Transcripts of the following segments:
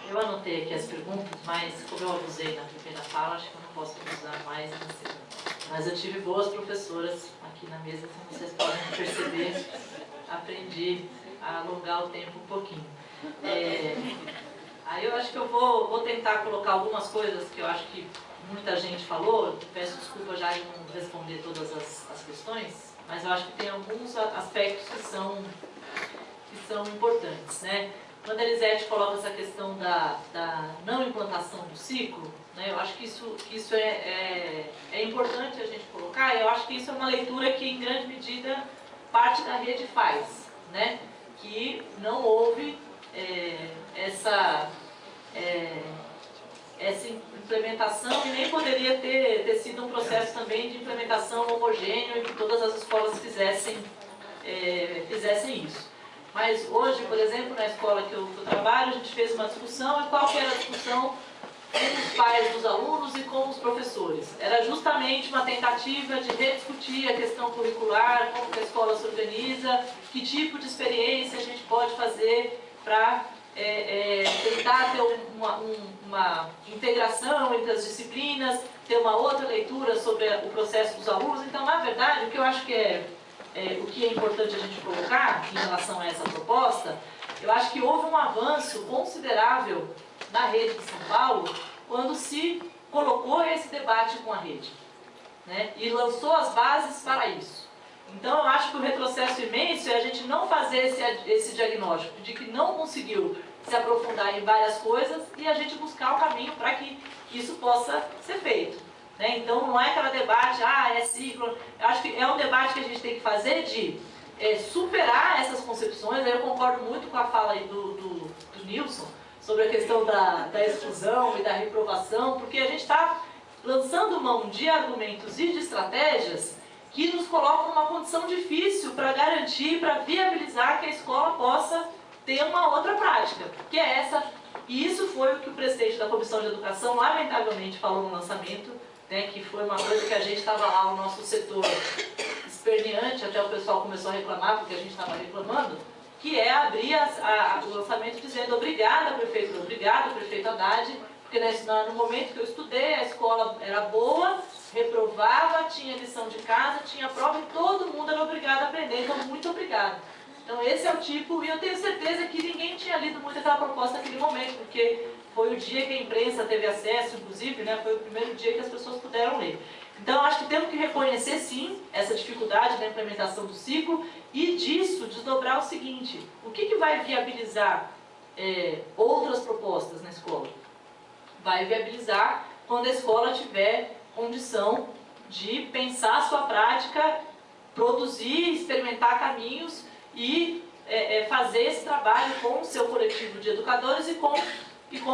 Eu anotei aqui as perguntas, mas como eu abusei na primeira fala, acho que eu não posso abusar mais na segunda. Mas eu tive boas professoras aqui na mesa, como vocês podem perceber, aprendi a alongar o tempo um pouquinho. Aí eu acho que eu vou tentar colocar algumas coisas que eu acho que muita gente falou. Peço desculpa já em não responder todas as questões, mas eu acho que tem alguns aspectos que são importantes, né? Quando a Elisete coloca essa questão da não implantação do ciclo, né, eu acho que isso é importante a gente colocar, e eu acho que isso é uma leitura que, em grande medida, parte da rede faz, né? Que não houve essa implementação e nem poderia ter sido um processo também de implementação homogêneo e que todas as escolas fizessem isso. Mas hoje, por exemplo, na escola que eu trabalho, a gente fez uma discussão, e qual que era a discussão com os pais dos alunos e com os professores? Era justamente uma tentativa de rediscutir a questão curricular, como que a escola se organiza, que tipo de experiência a gente pode fazer para tentar ter uma integração entre as disciplinas, ter uma outra leitura sobre o processo dos alunos. Então, na verdade, o que eu acho que o que é importante a gente colocar em relação a essa proposta, eu acho que houve um avanço considerável na rede de São Paulo quando se colocou esse debate com a rede, né, e lançou as bases para isso. Então eu acho que o retrocesso imenso é a gente não fazer esse diagnóstico de que não conseguiu se aprofundar em várias coisas e a gente buscar o caminho para que isso possa ser feito. Então não é aquele debate, é ciclo. Eu acho que é um debate que a gente tem que fazer de superar essas concepções. Eu concordo muito com a fala aí do Nilson sobre a questão da exclusão e da reprovação, porque a gente está lançando mão de argumentos e de estratégias que nos colocam numa condição difícil para garantir, para viabilizar que a escola possa ter uma outra prática, que é essa. E isso foi o que o presidente da Comissão de Educação lamentavelmente falou no lançamento, né, que foi uma coisa que a gente estava lá, o nosso setor esperneante, até o pessoal começou a reclamar, porque a gente estava reclamando, que é abrir o lançamento dizendo obrigada, prefeitura, obrigado, prefeito Haddad, porque no momento que eu estudei, a escola era boa, reprovava, tinha lição de casa, tinha prova, e todo mundo era obrigado a aprender, então muito obrigado. Então esse é o tipo, e eu tenho certeza que ninguém tinha lido muito aquela proposta naquele momento, porque foi o dia que a imprensa teve acesso, inclusive, né, foi o primeiro dia que as pessoas puderam ler. Então, acho que temos que reconhecer, sim, essa dificuldade da implementação do ciclo e disso desdobrar o seguinte: o que vai viabilizar outras propostas na escola? Vai viabilizar quando a escola tiver condição de pensar a sua prática, produzir, experimentar caminhos e fazer esse trabalho com o seu coletivo de educadores e com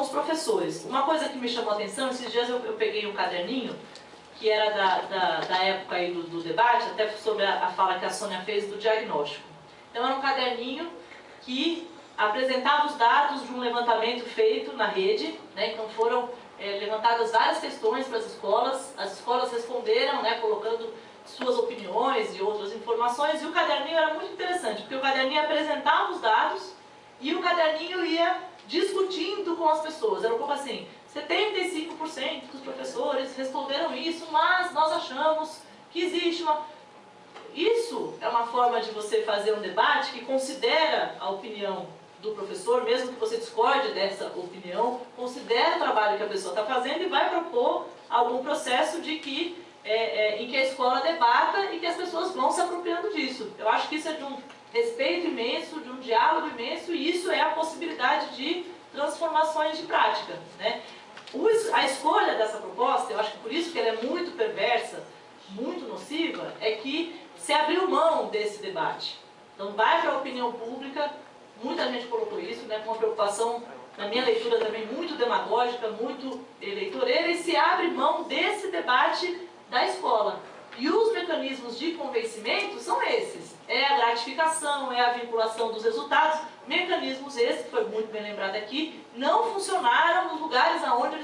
os professores. Uma coisa que me chamou a atenção, esses dias eu peguei um caderninho, que era da época aí do debate, até sobre a fala que a Sônia fez do diagnóstico. Então era um caderninho que apresentava os dados de um levantamento feito na rede, né? Então foram levantadas várias questões para as escolas responderam, né, colocando suas opiniões e outras informações, e o caderninho era muito interessante, porque o caderninho apresentava os dados e o caderninho ia discutindo com as pessoas. Era um pouco assim: 75% dos professores responderam isso, mas nós achamos que existe uma... Isso é uma forma de você fazer um debate que considera a opinião do professor, mesmo que você discorde dessa opinião, considera o trabalho que a pessoa está fazendo e vai propor algum processo de que, em que a escola debata e que as pessoas vão se apropriando disso. Eu acho que isso é de um respeito imenso, de um diálogo imenso, e isso é a possibilidade de transformações de prática, né? A escolha dessa proposta, eu acho que por isso que ela é muito perversa, muito nociva, é que se abriu mão desse debate. Então vai para a opinião pública, muita gente colocou isso, né, com uma preocupação, na minha leitura também, muito demagógica, muito eleitoreira, e se abre mão desse debate da escola. E os mecanismos de convencimento são esses: é a gratificação, é a vinculação dos resultados. Mecanismos esses, que foi muito bem lembrado aqui, não funcionaram nos lugares onde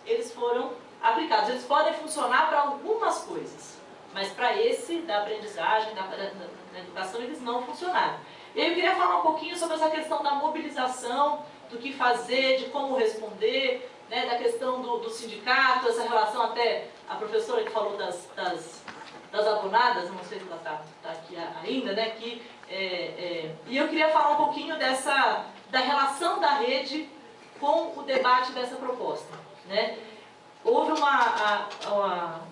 eles foram aplicados. Eles podem funcionar para algumas coisas, mas para esse, da aprendizagem, da educação, eles não funcionaram. Eu queria falar um pouquinho sobre essa questão da mobilização, do que fazer, de como responder, né, da questão do sindicato, essa relação até, a professora que falou das abonadas, não sei se ela está aqui ainda, né, e eu queria falar um pouquinho da relação da rede com o debate dessa proposta, né. Houve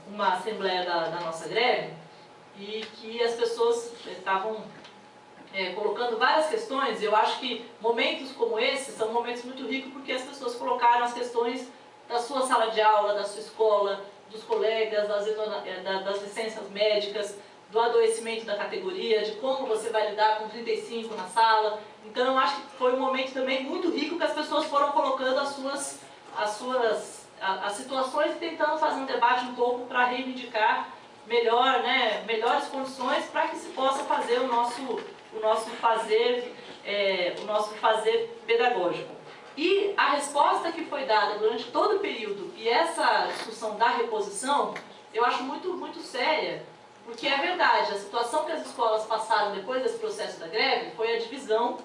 uma assembleia da nossa greve e que as pessoas estavam colocando várias questões. Eu acho que momentos como esse são momentos muito ricos porque as pessoas colocaram as questões da sua sala de aula, da sua escola, dos colegas, das licenças médicas, do adoecimento da categoria, de como você vai lidar com 35 na sala. Então eu acho que foi um momento também muito rico que as pessoas foram colocando as situações e tentando fazer um debate um pouco para reivindicar melhores condições para que se possa fazer o nosso fazer pedagógico. E a resposta que foi dada durante todo o período e essa discussão da reposição, eu acho muito, muito séria, porque é verdade, a situação que as escolas passaram depois desse processo da greve foi a divisão,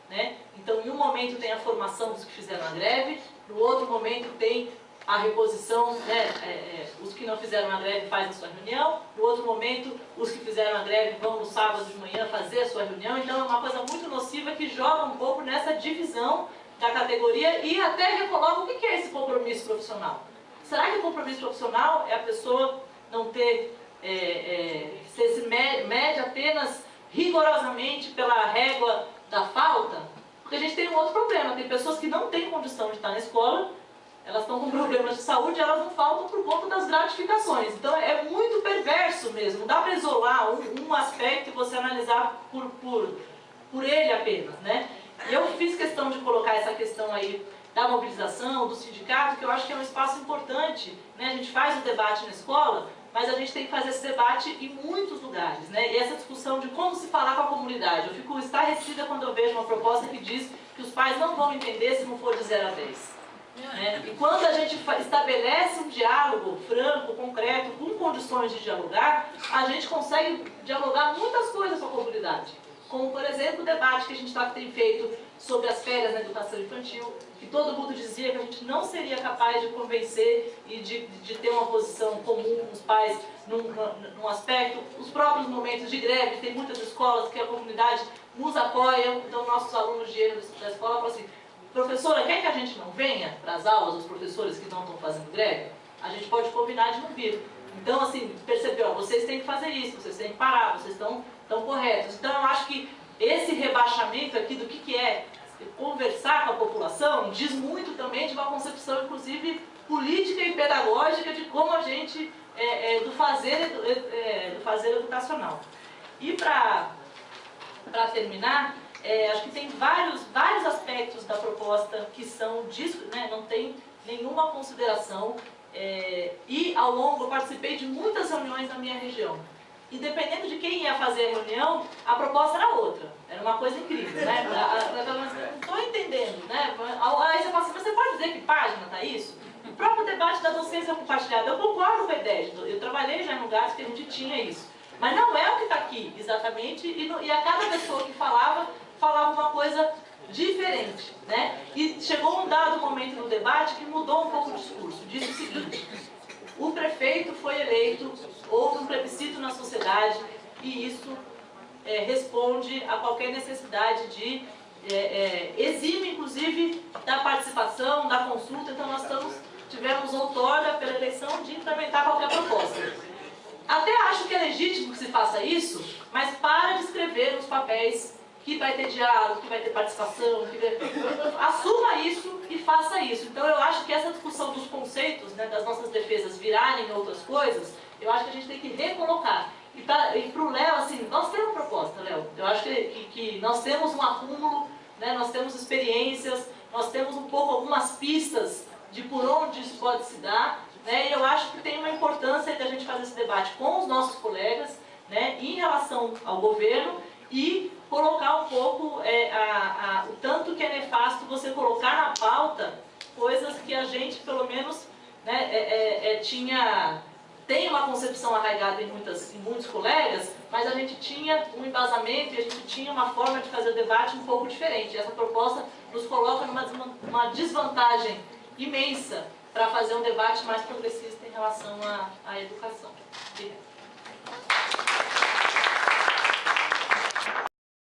né? Então, em um momento tem a formação dos que fizeram a greve, no outro momento tem a reposição, né, os que não fizeram a greve fazem a sua reunião, no outro momento os que fizeram a greve vão no sábado de manhã fazer a sua reunião, então é uma coisa muito nociva que joga um pouco nessa divisão da categoria e até recoloca o que é esse compromisso profissional. Será que o compromisso profissional é a pessoa não ter, se mede apenas rigorosamente pela régua da falta? Porque a gente tem um outro problema, tem pessoas que não têm condição de estar na escola, elas estão com problemas de saúde e elas não faltam por conta das gratificações. Então é muito perverso mesmo, não dá para isolar um aspecto e você analisar por ele apenas, né? E eu fiz questão de colocar essa questão aí da mobilização, do sindicato, que eu acho que é um espaço importante, né? A gente faz o debate na escola, mas a gente tem que fazer esse debate em muitos lugares, né? E essa discussão de como se falar com a comunidade. Eu fico estarrecida quando eu vejo uma proposta que diz que os pais não vão entender se não for de 0 a 10. E quando a gente estabelece um diálogo franco, concreto, com condições de dialogar, a gente consegue dialogar muitas coisas com a comunidade. Como, por exemplo, o debate que a gente tem feito sobre as férias na educação infantil, que todo mundo dizia que a gente não seria capaz de convencer e de ter uma posição comum com os pais num aspecto. Os próprios momentos de greve, tem muitas escolas que a comunidade nos apoia, então nossos alunos de da escola falam assim: professora, quer que a gente não venha para as aulas, os professores que não estão fazendo greve? A gente pode combinar de não vir. Então, assim, percebeu, vocês têm que fazer isso, vocês têm que parar, vocês estão corretos. Então, eu acho que esse rebaixamento aqui do que é conversar com a população diz muito também de uma concepção, inclusive, política e pedagógica de como a gente, do fazer educacional. E para terminar, acho que tem vários aspectos da proposta que são disso, né, não tem nenhuma consideração, e ao longo eu participei de muitas reuniões na minha região. E dependendo de quem ia fazer a reunião, a proposta era outra. Era uma coisa incrível, né? Não estou entendendo, né? Aí você fala assim, mas você pode dizer que página está isso? O próprio debate da docência compartilhada, eu concordo com a ideia, eu trabalhei já em lugares que a gente tinha isso. Mas não é o que está aqui, exatamente, e a cada pessoa que falava uma coisa diferente, né? E chegou um dado momento no debate que mudou um pouco o discurso. Disse o seguinte: o prefeito foi eleito, houve um plebiscito na sociedade e isso responde a qualquer necessidade de exime, inclusive, da participação, da consulta. Então nós tivemos outorga pela eleição de implementar qualquer proposta. Até acho que é legítimo que se faça isso, mas para de escrever nos papéis que vai ter diálogo, que vai ter participação, assuma isso e faça isso. Então eu acho que essa discussão dos conceitos, né, das nossas defesas virarem outras coisas, eu acho que a gente tem que recolocar. E para o Léo, assim, nós temos proposta, Léo. Eu acho que nós temos um acúmulo, né, nós temos experiências, nós temos um pouco algumas pistas de por onde isso pode se dar, né, e eu acho que tem uma importância da gente fazer esse debate com os nossos colegas, né, em relação ao governo, e colocar um pouco o tanto que é nefasto você colocar na pauta coisas que a gente, pelo menos, né, tinha tem uma concepção arraigada em muitos colegas, mas a gente tinha um embasamento e a gente tinha uma forma de fazer o debate um pouco diferente. Essa proposta nos coloca numa desvantagem imensa para fazer um debate mais progressista em relação à educação. Obrigada.